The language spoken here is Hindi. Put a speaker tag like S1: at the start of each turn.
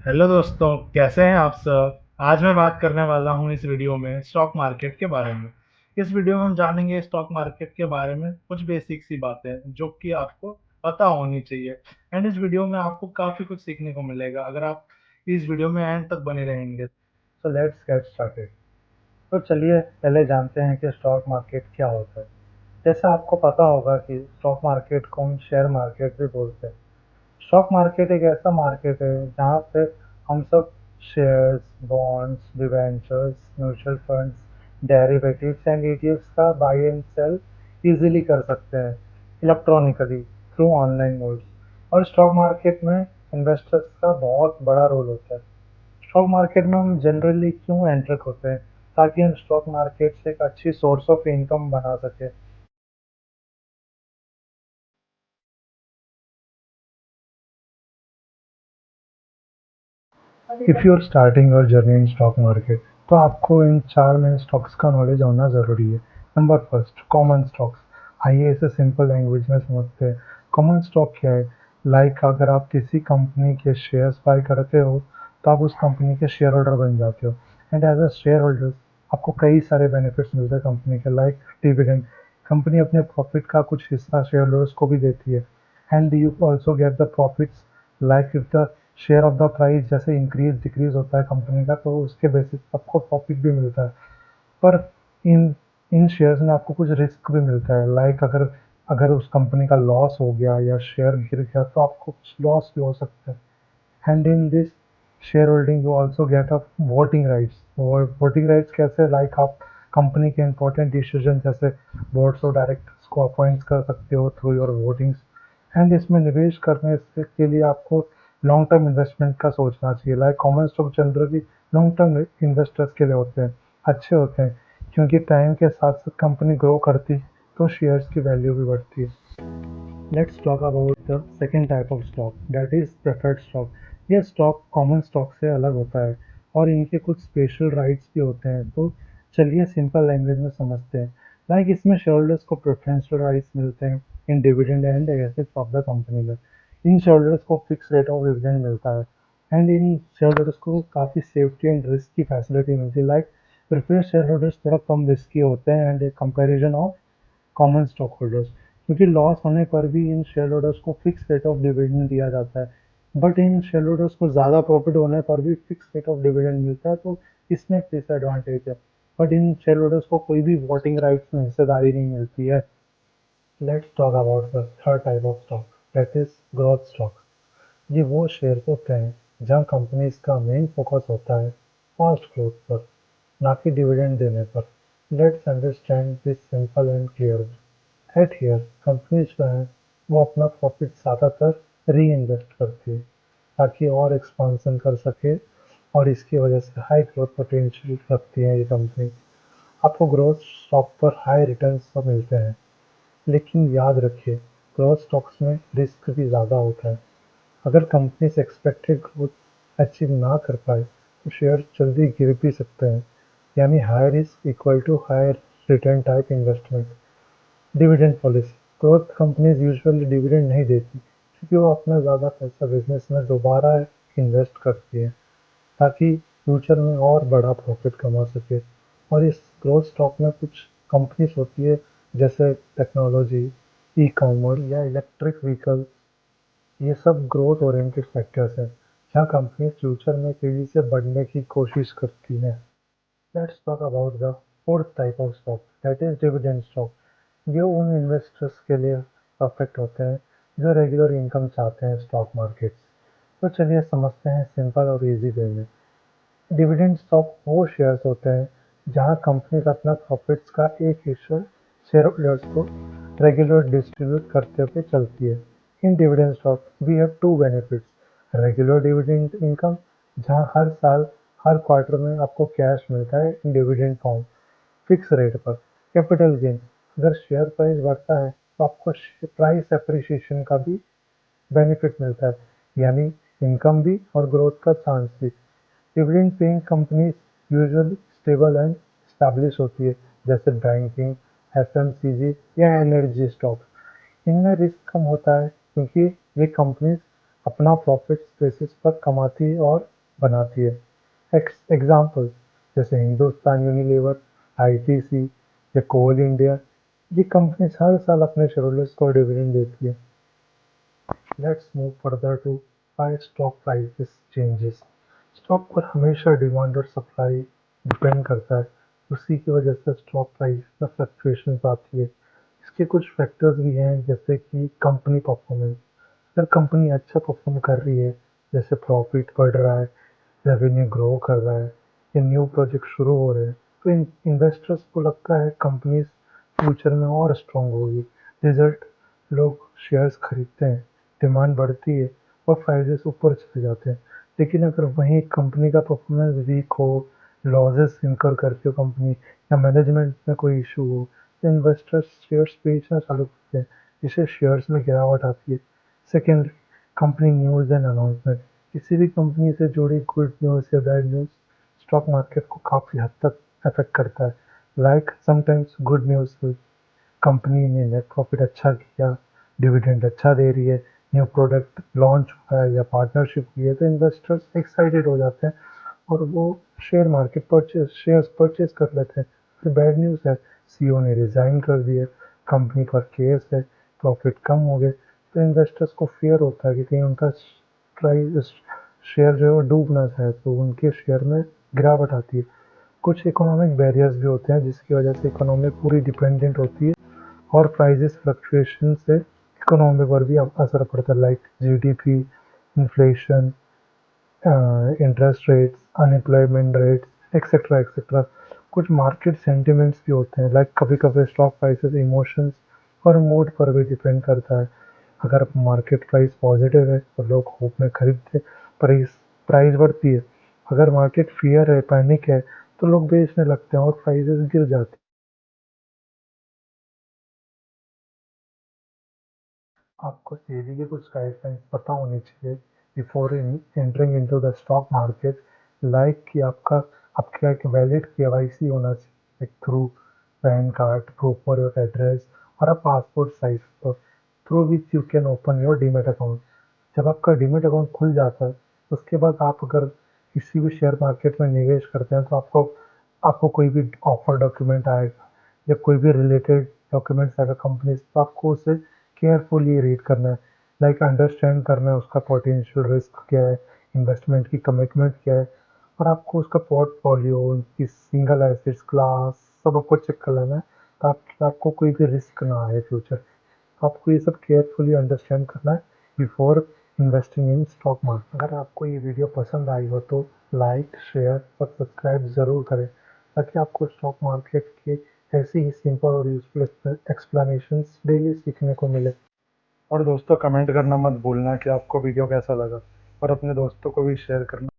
S1: हेलो दोस्तों, कैसे हैं आप सब? आज मैं बात करने वाला हूँ इस वीडियो में स्टॉक मार्केट के बारे में। इस वीडियो में हम जानेंगे स्टॉक मार्केट के बारे में कुछ बेसिक सी बातें जो कि आपको पता होनी चाहिए। एंड इस वीडियो में आपको काफ़ी कुछ सीखने को मिलेगा अगर आप इस वीडियो में एंड तक बने रहेंगे।
S2: तो लेट्स गेट स्टार्टेड। तो चलिए पहले जानते हैं कि स्टॉक मार्केट क्या होता है। जैसा आपको पता होगा कि स्टॉक मार्केट को हम शेयर मार्केट भी बोलते हैं। स्टॉक मार्केट एक ऐसा मार्केट है जहाँ पे हम सब shares, bonds, debentures, mutual funds, derivatives and ETFs का बाय एंड सेल इजीली कर सकते हैं इलेक्ट्रॉनिकली थ्रू ऑनलाइन मोड्स। और स्टॉक मार्केट में इन्वेस्टर्स का बहुत बड़ा रोल होता है। स्टॉक मार्केट में हम जनरली क्यों एंटर होते हैं? ताकि हम स्टॉक मार्केट से एक अच्छी सोर्स ऑफ इनकम बना सके। If you are starting your journey in stock market, तो आपको इन 4 मेन स्टॉक्स का नॉलेज होना ज़रूरी है। Number first, common stocks. आइए इसे सिंपल लैंग्वेज में समझते हैं। कॉमन स्टॉक क्या है? अगर आप किसी कंपनी के शेयर्स बाय करते हो, तो आप उस कंपनी के शेयर होल्डर बन जाते हो। And as a share holder आपको कई सारे बेनिफिट्स मिलते हैं कंपनी के, लाइक डिविडेंड। कंपनी अपने प्रॉफिट का कुछ हिस्सा शेयर होल्डर्स को भी देती है। And you also get the profits, like if the share of the price जैसे इंक्रीज डिक्रीज होता है कंपनी का, तो उसके बेसिस आपको प्रॉफिट भी मिलता है। पर इन इन शेयर्स में आपको कुछ रिस्क भी मिलता है, लाइक अगर अगर उस कंपनी का लॉस हो गया या शेयर गिर गया तो आपको कुछ लॉस भी हो सकता है। And in this share holding you also get a voting rights. और वोटिंग राइट्स कैसे? लाइक आप कंपनी के इंपॉर्टेंट डिसीजन जैसे बोर्ड्स ऑफ डायरेक्टर्स को अपॉइंट कर सकते हो थ्रू योर वोटिंग्स। एंड इसमें निवेश करने से के लिए आपको लॉन्ग टर्म इन्वेस्टमेंट का सोचना चाहिए। Like common stock generally long term investors के लिए होते हैं, अच्छे होते हैं, क्योंकि टाइम के साथ साथ कंपनी ग्रो करती तो शेयर्स की वैल्यू भी बढ़ती है। Let's talk about the second type of stock, that is preferred stock. ये स्टॉक कॉमन स्टॉक से अलग होता है और इनके कुछ स्पेशल राइट्स भी होते हैं। तो चलिए सिंपल लैंग्वेज में समझते हैं। लाइक इसमें शेयर होल्डर्स को प्रेफरेंशियल राइट्स मिलते हैं in dividend and assets of the company में। इन शेयर होल्डर्स को फिक्स रेट ऑफ डिविडेंड मिलता है। एंड इन शेयर होल्डर्स को काफ़ी सेफ्टी एंड रिस्क की फैसिलिटी मिलती है। लाइक प्रेफर्ड शेयर होल्डर्स थोड़ा कम रिस्की होते हैं and comparison of common stock holders, क्योंकि लॉस होने पर भी इन शेयर होल्डर्स को फिक्स रेट ऑफ डिविडेंड दिया जाता है। बट इन शेयर होल्डर्स को ज़्यादा प्रॉफिट होने पर भी फिक्स रेट ऑफ डिविडेंड मिलता है, तो इसमें डिसएडवांटेज है। बट इन शेयर होल्डर्स को कोई भी वोटिंग राइट्स में हिस्सेदारी नहीं मिलती है। Let's talk about the third type of stock, that is growth stock. ये वो शेयर होते हैं जहाँ कंपनीज का मेन फोकस होता है फास्ट ग्रोथ पर, ना कि डिविडेंड देने पर। Let's understand this simple and clear. Eight here companies जो हैं वो अपना प्रॉफिट ज़्यादातर री इन्वेस्ट करती है ताकि और एक्सपांसन कर सके, और इसकी वजह से हाई ग्रोथ पोटेंशियल रखती है ये कंपनी। आपको ग्रोथ स्टॉक पर हाई रिटर्न्स तो मिलते हैं, लेकिन याद रखिए ग्रोथ स्टॉक्स में रिस्क भी ज़्यादा होता है। अगर कंपनी से एक्सपेक्टेड ग्रोथ अचीव ना कर पाए तो शेयर जल्दी गिर भी सकते हैं। यानी high risk equal to high return type investment. Dividend policy. Growth companies usually dividend नहीं देती क्योंकि वो अपना ज़्यादा पैसा बिजनेस में दोबारा इन्वेस्ट करती है ताकि फ्यूचर में और बड़ा प्रॉफिट कमा सके। और इस ग्रोथ स्टॉक में कुछ कंपनीज होती है जैसे टेक्नोलॉजी, ई कॉमर्स या इलेक्ट्रिक व्हीकल। ये सब ग्रोथ ओरिएंटेड सेक्टर्स हैं जहाँ कंपनी फ्यूचर में तेजी से बढ़ने की कोशिश करती है। Let's talk about the fourth type of stock, that is dividend stock. ये उन इन्वेस्टर्स के लिए परफेक्ट होते हैं जो रेगुलर इनकम चाहते हैं स्टॉक मार्केट। तो चलिए समझते हैं सिंपल और इजी वे में। डिविडेंड स्टॉक वो शेयर्स होते हैं जहां कंपनी अपना प्रॉफिट्स का एक हिस्सा शेयर होल्डर्स को रेगुलर डिस्ट्रीब्यूट करते हुए चलती है। In dividend stock we have two benefits. Regular dividend income, जहां हर साल हर क्वार्टर में आपको कैश मिलता है in dividend form fix rate पर। कैपिटल गेन, अगर शेयर प्राइस बढ़ता है तो आपको प्राइस अप्रिसिएशन का भी बेनिफिट मिलता है, यानी इनकम भी और ग्रोथ का चांस भी। Dividend paying companies usually stable and establish होती है, जैसे बैंकिंग, एफएमसीजी या एनर्जी स्टॉक्स। इनमें रिस्क कम होता है क्योंकि ये कंपनीज अपना प्रॉफिट बेसिस पर कमाती है और बनाती है। एग्जाम्पल जैसे हिंदुस्तान यूनिलीवर, आईटीसी या कोल इंडिया, ये कंपनी हर साल अपने शेयरहोल्डर्स को डिविडेंड देती है। Let's move further to why stock prices changes. Stock पर हमेशा डिमांड और सप्लाई डिपेंड करता है, उसी की वजह से स्टॉक प्राइस में फ्लक्चुएशंस आती है। इसके कुछ फैक्टर्स भी हैं जैसे कि कंपनी परफॉर्मेंस। अगर कंपनी अच्छा परफॉर्म कर रही है, जैसे प्रॉफिट बढ़ रहा है, रेवेन्यू ग्रो कर रहा है, या न्यू प्रोजेक्ट शुरू हो रहे हैं, तो इन्वेस्टर्स को लगता है कंपनी फ्यूचर में और स्ट्रांग होगी। रिजल्ट, लोग शेयर्स खरीदते हैं, डिमांड बढ़ती है और प्राइसेस ऊपर चले जाते हैं। लेकिन अगर वहीं कंपनी का परफॉर्मेंस वीक हो, लॉसेस इनकर करती हो कंपनी, या मैनेजमेंट में कोई इशू हो, तो इन्वेस्टर्स शेयर्स बेचना चालू करते हैं, जिससे शेयर्स में गिरावट आती है। Second, company news and announcement. किसी भी कंपनी से जुड़ी गुड न्यूज़ या बैड न्यूज़ स्टॉक मार्केट को काफ़ी हद तक अफेक्ट करता है। Like sometimes good news, company ने नेट प्रॉफिट अच्छा किया, डिविडेंड अच्छा दे रही है, न्यू प्रोडक्ट लॉन्च हुआ है या पार्टनरशिप की है, तो इन्वेस्टर्स एक्साइटेड हो जाते हैं और वो शेयर्स परचेज कर लेते हैं। फिर बैड न्यूज़ है, सीईओ ने रिजाइन कर दिया, कंपनी पर केस है, प्रॉफिट कम हो गए, तो इन्वेस्टर्स को फियर होता है कि कहीं उनका प्राइस शेयर जो है वो डूब ना जाए, तो उनके शेयर में गिरावट आती है। कुछ इकोनॉमिक बैरियर्स भी होते हैं जिसकी वजह से इकोनॉमी पूरी डिपेंडेंट होती है और प्राइसेस फ्लक्चुएशन से इकोनॉमी पर भी असर पड़ता है, like GDP, inflation, interest rates, unemployment rates, etcetera etcetera. कुछ मार्केट सेंटिमेंट्स भी होते हैं, लाइक कभी कभी स्टॉक प्राइसेस इमोशंस और मूड पर भी डिपेंड करता है। अगर मार्केट प्राइस पॉजिटिव है तो लोग होप में खरीदते, प्राइस प्राइस बढ़ती है। अगर मार्केट फियर है, पैनिक है, तो लोग बेचने लगते हैं और प्राइसेस गिर जाती है। आपको सेबी के कुछ गाइडलाइंस पता होनी चाहिए before entering into the stock market, like कि आपका एक वैलिड केवाईसी होना चाहिए through PAN card, proof for your address और a passport size through which you can open your demat account. जब आपका डीमेट अकाउंट खुल जाता है, उसके बाद आप अगर किसी भी शेयर मार्केट में निवेश करते हैं, तो आपको आपको कोई भी ऑफर डॉक्यूमेंट आएगा या कोई भी रिलेटेड डॉक्यूमेंट्स आएगा कंपनी से, तो आपको उसे केयरफुली रीड करना है, लाइक अंडरस्टैंड करना है उसका पोटेंशियल रिस्क क्या है, इन्वेस्टमेंट की कमिटमेंट क्या है, और आपको उसका पोर्टफोलियो, उनकी सिंगल एसेट्स क्लास सब आपको चेक कर लेना है, ताकि आपको कोई भी रिस्क ना आए फ्यूचर। आपको ये सब केयरफुली अंडरस्टैंड करना है before investing in stock market. अगर आपको ये वीडियो पसंद आई हो तो लाइक, शेयर और सब्सक्राइब ज़रूर करें, ताकि आपको स्टॉक मार्केट के ऐसी ही सिंपल और यूजफुल एक्सप्लेनेशंस डेली सीखने को मिले। और दोस्तों, कमेंट करना मत भूलना कि आपको वीडियो कैसा लगा, और अपने दोस्तों को भी शेयर करना।